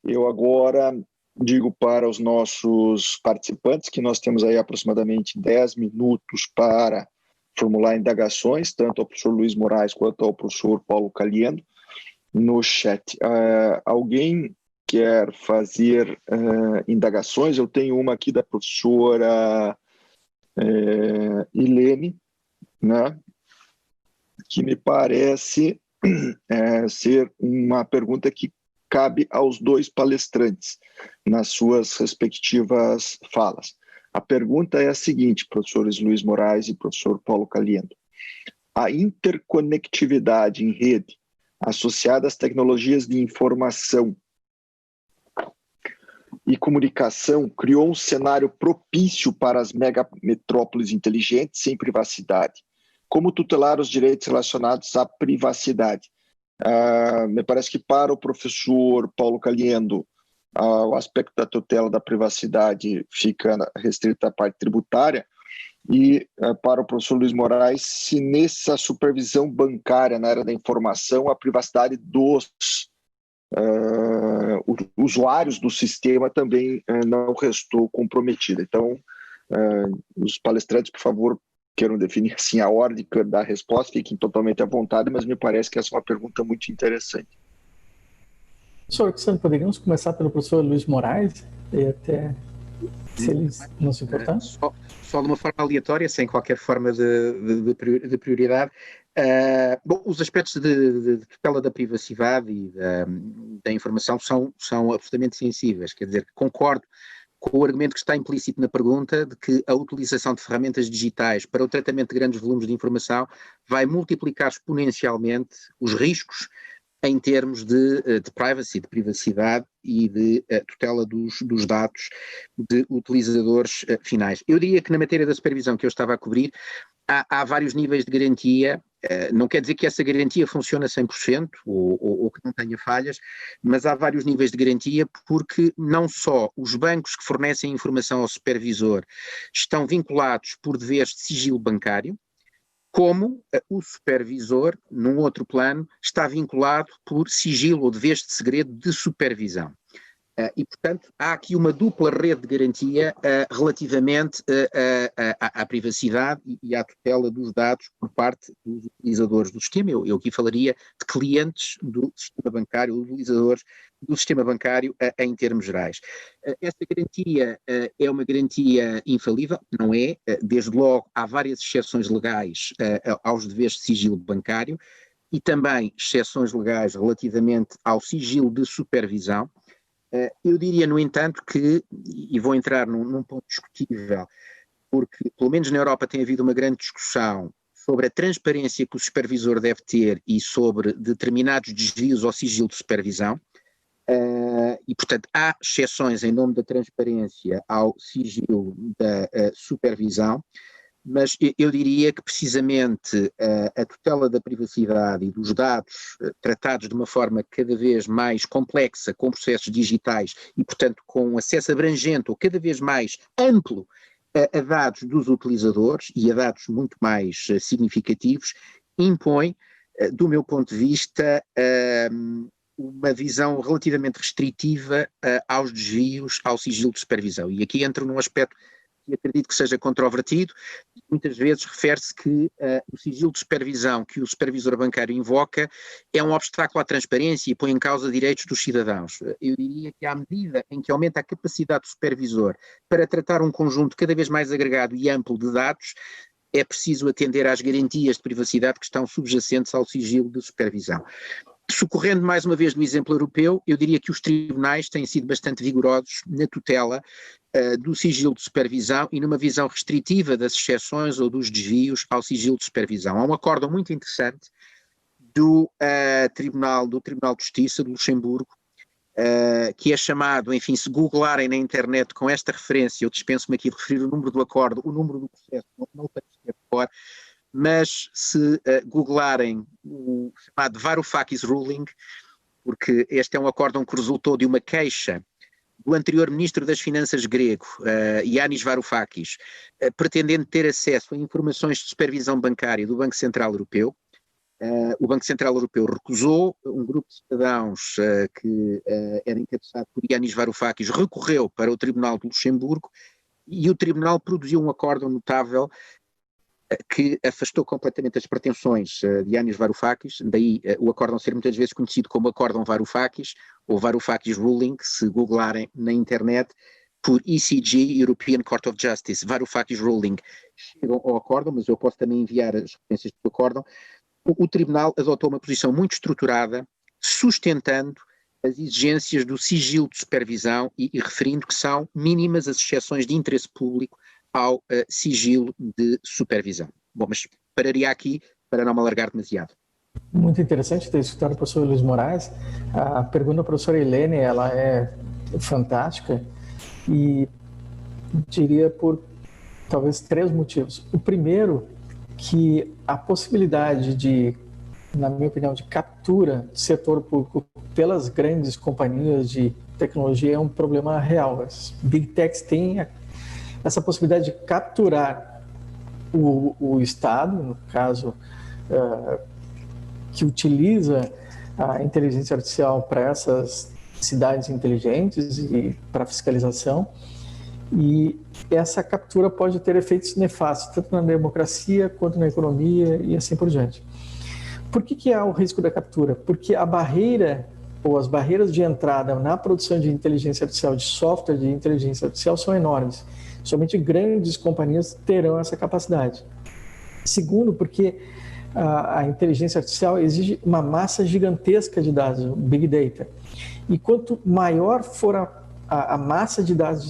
Eu agora digo para os nossos participantes que nós temos aí aproximadamente 10 minutos para formular indagações, tanto ao professor Luiz Moraes quanto ao professor Paulo Caliendo, no chat. Alguém quer fazer indagações? Eu tenho uma aqui da professora Ilene, né, que me parece ser uma pergunta que cabe aos dois palestrantes nas suas respectivas falas. A pergunta é a seguinte, professores Luiz Moraes e professor Paulo Caliendo. A interconectividade em rede associada às tecnologias de informação e comunicação criou um cenário propício para as megametrópoles inteligentes sem privacidade. Como tutelar os direitos relacionados à privacidade? Me parece que para o professor Paulo Caliendo, o aspecto da tutela da privacidade fica restrito à parte tributária, e para o professor Luiz Moraes, se nessa supervisão bancária na área da informação, a privacidade dos usuários do sistema também não restou comprometida. Então, os palestrantes, por favor, queiram definir assim a ordem da resposta, fiquem totalmente à vontade, mas me parece que essa é uma pergunta muito interessante. Professor Alexandre, poderíamos começar pelo professor Luiz Moraes, e até se eles não se importar? Só de uma forma aleatória, sem qualquer forma de prioridade. Bom, os aspectos de tutela da privacidade e da informação são absolutamente sensíveis, quer dizer, concordo com o argumento que está implícito na pergunta de que a utilização de ferramentas digitais para o tratamento de grandes volumes de informação vai multiplicar exponencialmente os riscos em termos de privacy, de privacidade e de tutela dos dados de utilizadores finais. Eu diria que na matéria da supervisão que eu estava a cobrir, há vários níveis de garantia. Não quer dizer que essa garantia funcione a 100% ou que não tenha falhas, mas há vários níveis de garantia, porque não só os bancos que fornecem informação ao supervisor estão vinculados por deveres de sigilo bancário, como o supervisor, num outro plano, está vinculado por sigilo ou deveres de segredo de supervisão. E, portanto, há aqui uma dupla rede de garantia relativamente à privacidade e à tutela dos dados por parte dos utilizadores do sistema. Eu aqui falaria de clientes do sistema bancário, utilizadores do sistema bancário em termos gerais. Esta garantia é uma garantia infalível? Não é. Desde logo, há várias exceções legais aos deveres de sigilo bancário e também exceções legais relativamente ao sigilo de supervisão. Eu diria, no entanto, que, e vou entrar num ponto discutível, porque pelo menos na Europa tem havido uma grande discussão sobre a transparência que o supervisor deve ter e sobre determinados desvios ao sigilo de supervisão, e portanto há exceções em nome da transparência ao sigilo da supervisão, mas eu diria que precisamente a tutela da privacidade e dos dados tratados de uma forma cada vez mais complexa, com processos digitais e, portanto, com acesso abrangente ou cada vez mais amplo a dados dos utilizadores e a dados muito mais significativos, impõe, do meu ponto de vista, uma visão relativamente restritiva aos desvios ao sigilo de supervisão. E aqui entra num aspecto que acredito que seja controvertido. Muitas vezes refere-se que o sigilo de supervisão que o supervisor bancário invoca é um obstáculo à transparência e põe em causa direitos dos cidadãos. Eu diria que à medida em que aumenta a capacidade do supervisor para tratar um conjunto cada vez mais agregado e amplo de dados, é preciso atender às garantias de privacidade que estão subjacentes ao sigilo de supervisão. Socorrendo mais uma vez do exemplo europeu, eu diria que os tribunais têm sido bastante vigorosos na tutela do sigilo de supervisão e numa visão restritiva das exceções ou dos desvios ao sigilo de supervisão. Há um acórdão muito interessante do Tribunal de Justiça de Luxemburgo, que é chamado, enfim, se googlarem na internet com esta referência, eu dispenso-me aqui de referir o número do acordo, o número do processo, não tenho que ter fora, mas se googlarem o chamado Varoufakis Ruling, porque este é um acórdão que resultou de uma queixa do anterior Ministro das Finanças grego, Yanis Varoufakis, pretendendo ter acesso a informações de supervisão bancária do Banco Central Europeu, O Banco Central Europeu recusou, um grupo de cidadãos que era encabeçado por Yanis Varoufakis recorreu para o Tribunal de Luxemburgo e o Tribunal produziu um acórdão notável que afastou completamente as pretensões de Yanis Varoufakis, daí o acórdão ser muitas vezes conhecido como acórdão Varoufakis, ou Varoufakis Ruling, se googlarem na internet, por ECJ, European Court of Justice, Varoufakis Ruling. Chegam ao acórdão, mas eu posso também enviar as referências do acórdão. O Tribunal adotou uma posição muito estruturada, sustentando as exigências do sigilo de supervisão e referindo que são mínimas as exceções de interesse público ao sigilo de supervisão. Bom, mas pararia aqui para não me alargar demasiado. Muito interessante ter escutado o professor Luiz Moraes. A pergunta da professora Helene, ela é fantástica e diria por talvez 3 motivos. O primeiro, que a possibilidade de, na minha opinião, de captura do setor público pelas grandes companhias de tecnologia é um problema real. As Big Techs têm essa possibilidade de capturar o Estado, no caso, que utiliza a inteligência artificial para essas cidades inteligentes e para fiscalização, e essa captura pode ter efeitos nefastos, tanto na democracia quanto na economia e assim por diante. Por que há o risco da captura? Porque a barreira ou as barreiras de entrada na produção de inteligência artificial, de software de inteligência artificial, são enormes. Somente grandes companhias terão essa capacidade. Segundo, porque a inteligência artificial exige uma massa gigantesca de dados, Big Data. E quanto maior for a massa de dados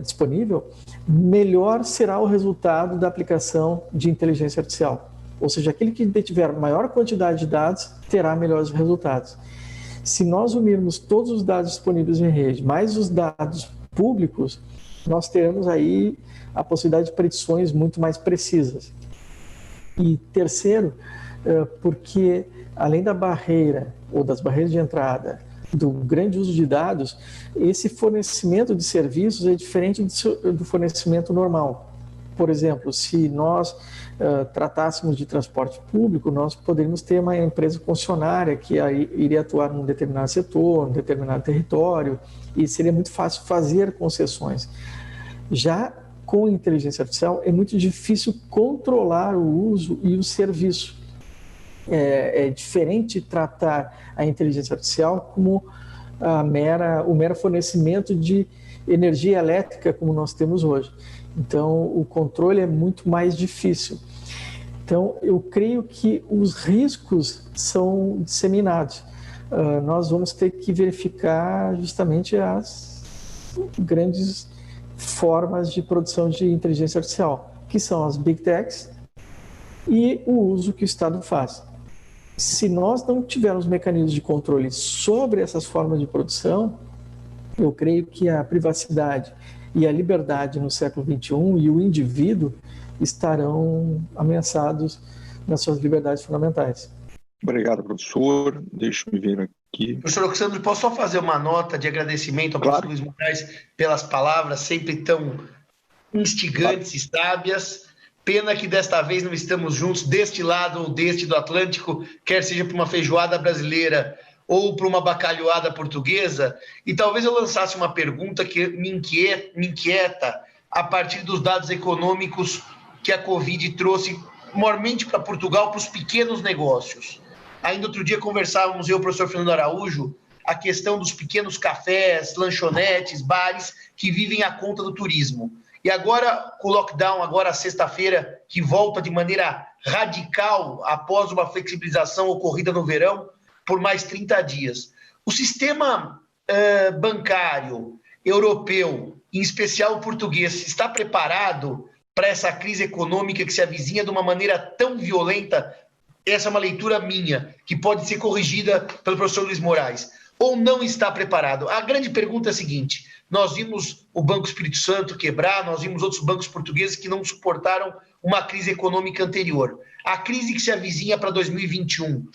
disponível, melhor será o resultado da aplicação de inteligência artificial. Ou seja, aquele que tiver maior quantidade de dados terá melhores resultados. Se nós unirmos todos os dados disponíveis em rede, mais os dados públicos, nós teremos aí a possibilidade de predições muito mais precisas. E terceiro, porque além da barreira ou das barreiras de entrada do grande uso de dados, esse fornecimento de serviços é diferente do fornecimento normal. Por exemplo, se nós tratássemos de transporte público, nós poderíamos ter uma empresa concessionária que iria atuar num determinado setor, num determinado território, e seria muito fácil fazer concessões. Já com inteligência artificial é muito difícil controlar o uso e o serviço. É diferente tratar a inteligência artificial como o mero fornecimento de energia elétrica como nós temos hoje. Então, o controle é muito mais difícil. Então, eu creio que os riscos são disseminados. Nós vamos ter que verificar justamente as grandes formas de produção de inteligência artificial, que são as Big Techs e o uso que o Estado faz. Se nós não tivermos mecanismos de controle sobre essas formas de produção, eu creio que a privacidade e a liberdade no século XXI e o indivíduo estarão ameaçados nas suas liberdades fundamentais. Obrigado, professor. Deixa-me ver aqui. Professor Roxandro, posso só fazer uma nota de agradecimento ao professor Luiz Moraes pelas palavras sempre tão instigantes e sábias. Pena que desta vez não estamos juntos deste lado ou deste do Atlântico, quer seja para uma feijoada brasileira ou para uma bacalhoada portuguesa, e talvez eu lançasse uma pergunta que me inquieta a partir dos dados econômicos que a Covid trouxe, maiormente para Portugal, para os pequenos negócios. Ainda outro dia conversávamos, eu e o professor Fernando Araújo, a questão dos pequenos cafés, lanchonetes, bares que vivem à conta do turismo. E agora, com o lockdown, agora sexta-feira, que volta de maneira radical após uma flexibilização ocorrida no verão, por mais 30 dias. O sistema bancário europeu, em especial o português, está preparado para essa crise econômica que se avizinha de uma maneira tão violenta? Essa é uma leitura minha, que pode ser corrigida pelo professor Luiz Moraes. Ou não está preparado? A grande pergunta é a seguinte: nós vimos o Banco Espírito Santo quebrar, nós vimos outros bancos portugueses que não suportaram uma crise econômica anterior. A crise que se avizinha para 2021,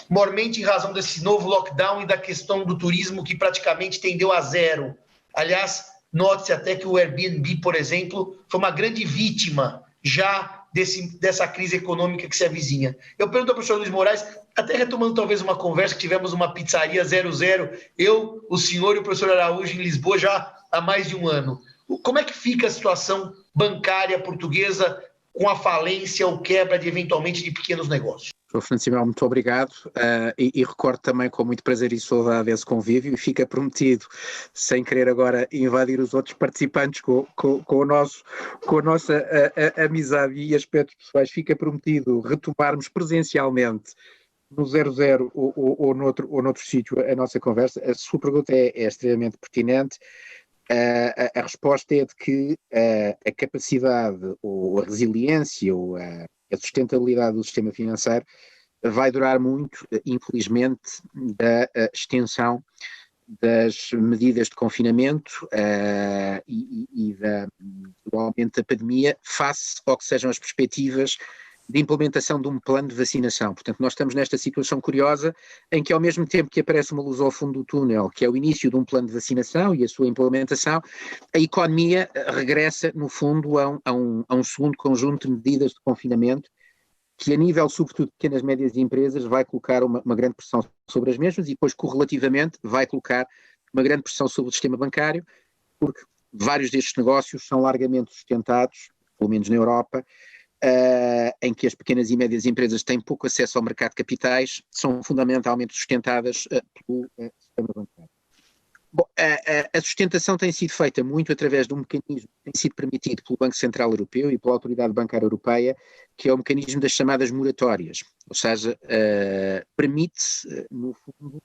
mormente em razão desse novo lockdown e da questão do turismo que praticamente tendeu a zero. Aliás, note-se até que o Airbnb, por exemplo, foi uma grande vítima já dessa crise econômica que se avizinha. Eu pergunto ao professor Luiz Moraes, até retomando talvez uma conversa que tivemos numa pizzaria 00, eu, o senhor e o professor Araújo em Lisboa já há mais de um ano. Como é que fica a situação bancária portuguesa com a falência ou quebra eventualmente de pequenos negócios? Professor Fernando Simão, muito obrigado, e recordo também com muito prazer e saudade esse convívio, e fica prometido, sem querer agora invadir os outros participantes com a nossa amizade e aspectos pessoais, fica prometido retomarmos presencialmente no 00 ou noutro sítio a nossa conversa. A sua pergunta é extremamente pertinente. A resposta é de que a capacidade ou a resiliência ou a sustentabilidade do sistema financeiro vai durar muito, infelizmente, da extensão das medidas de confinamento e do aumento da pandemia face ao que sejam as perspectivas de implementação de um plano de vacinação. Portanto, nós estamos nesta situação curiosa em que, ao mesmo tempo que aparece uma luz ao fundo do túnel, que é o início de um plano de vacinação e a sua implementação, a economia regressa, no fundo, a um segundo conjunto de medidas de confinamento que, a nível, sobretudo, de pequenas e médias empresas, vai colocar uma grande pressão sobre as mesmas e depois, correlativamente, vai colocar uma grande pressão sobre o sistema bancário, porque vários destes negócios são largamente sustentados, pelo menos na Europa, em que as pequenas e médias empresas têm pouco acesso ao mercado de capitais, são fundamentalmente sustentadas pelo sistema bancário. Bom, a sustentação tem sido feita muito através de um mecanismo que tem sido permitido pelo Banco Central Europeu e pela Autoridade Bancária Europeia, que é o mecanismo das chamadas moratórias, ou seja, permite-se, no fundo,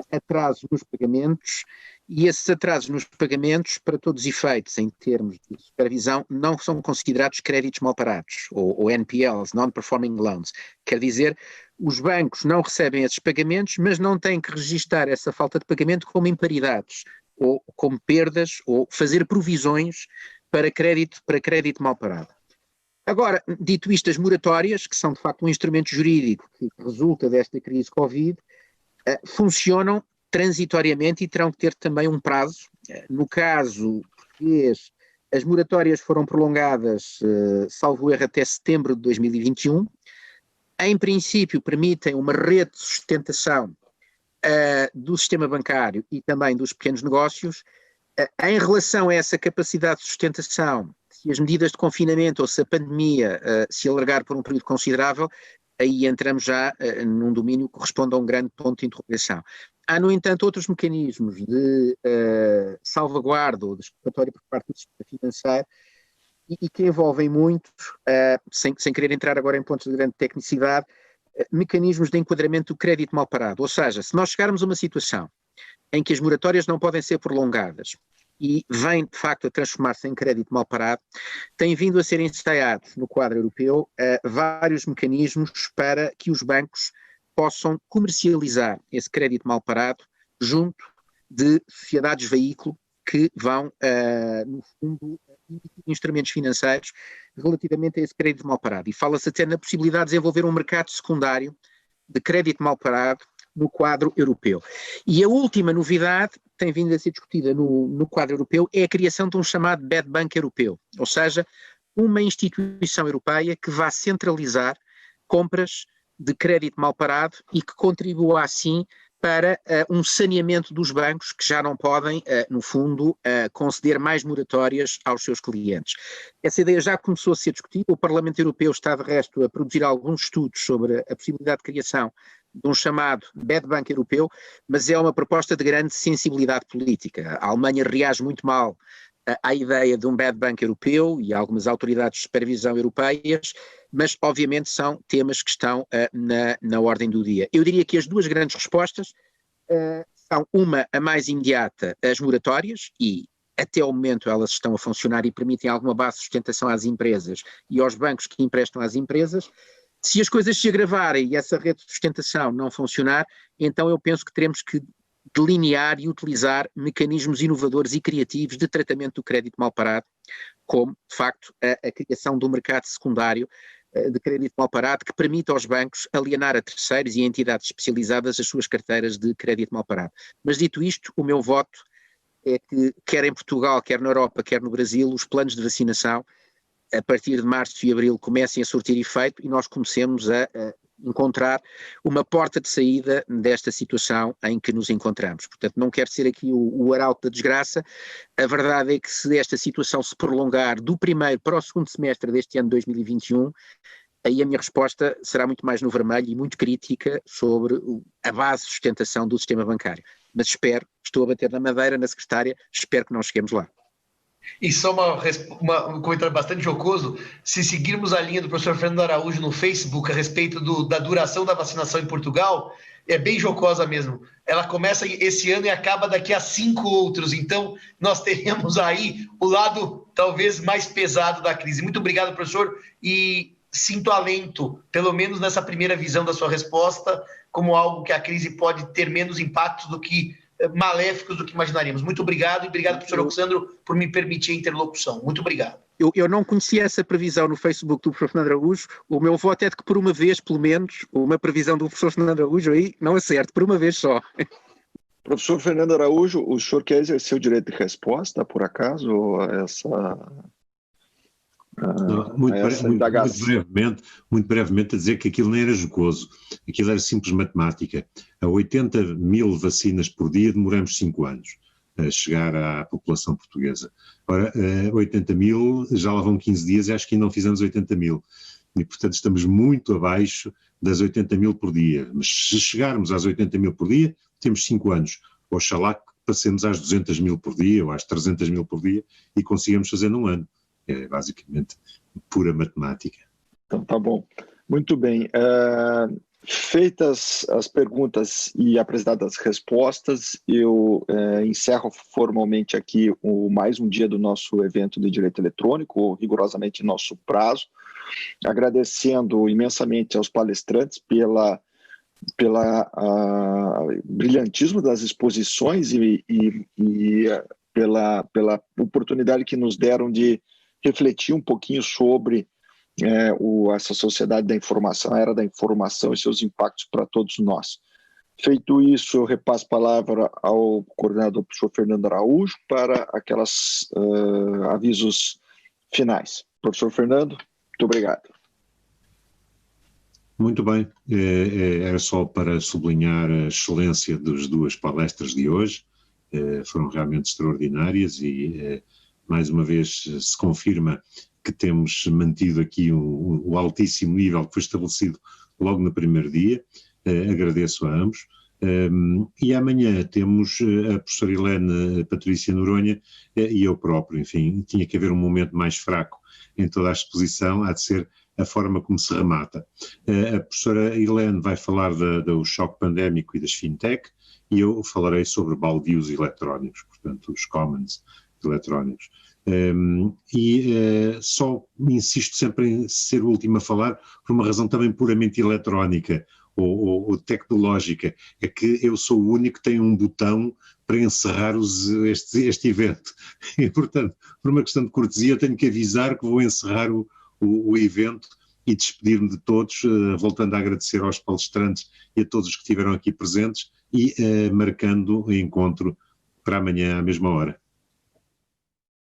atrasos nos pagamentos, e esses atrasos nos pagamentos, para todos os efeitos, em termos de supervisão, não são considerados créditos mal parados, ou NPLs, Non-Performing Loans. Quer dizer, os bancos não recebem esses pagamentos, mas não têm que registar essa falta de pagamento como imparidades, ou como perdas, ou fazer provisões para crédito mal parado. Agora, dito isto, as moratórias, que são de facto um instrumento jurídico que resulta desta crise Covid, funcionam transitoriamente e terão que ter também um prazo. No caso português, as moratórias foram prolongadas, salvo erro, até setembro de 2021. Em princípio, permitem uma rede de sustentação do sistema bancário e também dos pequenos negócios. Em relação a essa capacidade de sustentação, se as medidas de confinamento ou se a pandemia se alargar por um período considerável, aí entramos já num domínio que corresponde a um grande ponto de interrogação. Há, no entanto, outros mecanismos de salvaguarda ou de escapatória por parte do sistema financeiro e que envolvem muito, sem querer entrar agora em pontos de grande tecnicidade, mecanismos de enquadramento do crédito mal parado. Ou seja, se nós chegarmos a uma situação em que as moratórias não podem ser prolongadas e vem, de facto, a transformar-se em crédito mal parado, tem vindo a ser ensaiado no quadro europeu vários mecanismos para que os bancos possam comercializar esse crédito mal parado junto de sociedades veículo que vão, no fundo, emitir instrumentos financeiros relativamente a esse crédito mal parado. E fala-se até na possibilidade de desenvolver um mercado secundário de crédito mal parado no quadro europeu. E a última novidade, que tem vindo a ser discutida no quadro europeu, é a criação de um chamado Bad Bank europeu, ou seja, uma instituição europeia que vá centralizar compras de crédito mal parado e que contribua assim para um saneamento dos bancos que já não podem, no fundo, conceder mais moratórias aos seus clientes. Essa ideia já começou a ser discutida, o Parlamento Europeu está de resto a produzir alguns estudos sobre a possibilidade de criação de um chamado Bad Bank europeu, mas é uma proposta de grande sensibilidade política. A Alemanha reage muito mal à ideia de um Bad Bank europeu e algumas autoridades de supervisão europeias, mas obviamente são temas que estão na ordem do dia. Eu diria que as duas grandes respostas são uma, a mais imediata, as moratórias, e até ao momento elas estão a funcionar e permitem alguma base de sustentação às empresas e aos bancos que emprestam às empresas. Se as coisas se agravarem e essa rede de sustentação não funcionar, então eu penso que teremos que delinear e utilizar mecanismos inovadores e criativos de tratamento do crédito mal parado, como, de facto, a criação de um mercado secundário de crédito mal parado que permita aos bancos alienar a terceiros e a entidades especializadas as suas carteiras de crédito mal parado. Mas dito isto, o meu voto é que, quer em Portugal, quer na Europa, quer no Brasil, os planos de vacinação a partir de março e abril comecem a surtir efeito e nós comecemos a encontrar uma porta de saída desta situação em que nos encontramos. Portanto, não quero ser aqui o arauto da desgraça. A verdade é que se esta situação se prolongar do primeiro para o segundo semestre deste ano 2021, aí a minha resposta será muito mais no vermelho e muito crítica sobre a base de sustentação do sistema bancário. Mas estou a bater na madeira, na secretária, espero que não cheguemos lá. E só um comentário bastante jocoso, se seguirmos a linha do professor Fernando Araújo no Facebook a respeito da duração da vacinação em Portugal, é bem jocosa mesmo. Ela começa esse ano e acaba daqui a 5 outros, então nós teremos aí o lado talvez mais pesado da crise. Muito obrigado, professor, e sinto alento, pelo menos nessa primeira visão da sua resposta, como algo que a crise pode ter menos impactos do que maléficos do que imaginaríamos. Muito obrigado, e obrigado, professor Alexandro, por me permitir a interlocução. Muito obrigado. Eu não conhecia essa previsão no Facebook do professor Fernando Araújo. O meu voto é de que por uma vez, pelo menos, uma previsão do professor Fernando Araújo aí não acerte, por uma vez só. Professor Fernando Araújo, o senhor quer exercer o direito de resposta, por acaso, muito brevemente a dizer que aquilo não era jocoso, aquilo era simples matemática. A 80 mil vacinas por dia demoramos 5 anos a chegar à população portuguesa. Ora, 80 mil, já lá vão 15 dias e acho que ainda não fizemos 80 mil. E, portanto, estamos muito abaixo das 80 mil por dia. Mas se chegarmos às 80 mil por dia, temos 5 anos. Oxalá que passemos às 200 mil por dia ou às 300 mil por dia e consigamos fazer num ano. É basicamente pura matemática. Então tá bom. Muito bem. Feitas as perguntas e apresentadas as respostas, eu encerro formalmente aqui mais um dia do nosso evento de direito eletrônico, rigorosamente nosso prazo, agradecendo imensamente aos palestrantes pela brilhantismo das exposições e pela oportunidade que nos deram de refletir um pouquinho sobre essa sociedade da informação, a era da informação e seus impactos para todos nós. Feito isso, eu repasso a palavra ao coordenador, professor Fernando Araújo, para aqueles avisos finais. Professor Fernando, muito obrigado. Muito bem, era só para sublinhar a excelência das duas palestras de hoje, foram realmente extraordinárias e mais uma vez se confirma que temos mantido aqui o altíssimo nível que foi estabelecido logo no primeiro dia, agradeço a ambos. E amanhã temos a professora Helene Patrícia Noronha e eu próprio, enfim, tinha que haver um momento mais fraco em toda a exposição, há de ser a forma como se remata. A professora Helene vai falar do choque pandémico e das fintech e eu falarei sobre baldios eletrónicos, portanto os commons eletrónicos. Só insisto sempre em ser o último a falar por uma razão também puramente eletrónica ou tecnológica, é que eu sou o único que tem um botão para encerrar este evento e portanto por uma questão de cortesia eu tenho que avisar que vou encerrar o evento e despedir-me de todos, voltando a agradecer aos palestrantes e a todos os que estiveram aqui presentes e marcando o encontro para amanhã à mesma hora.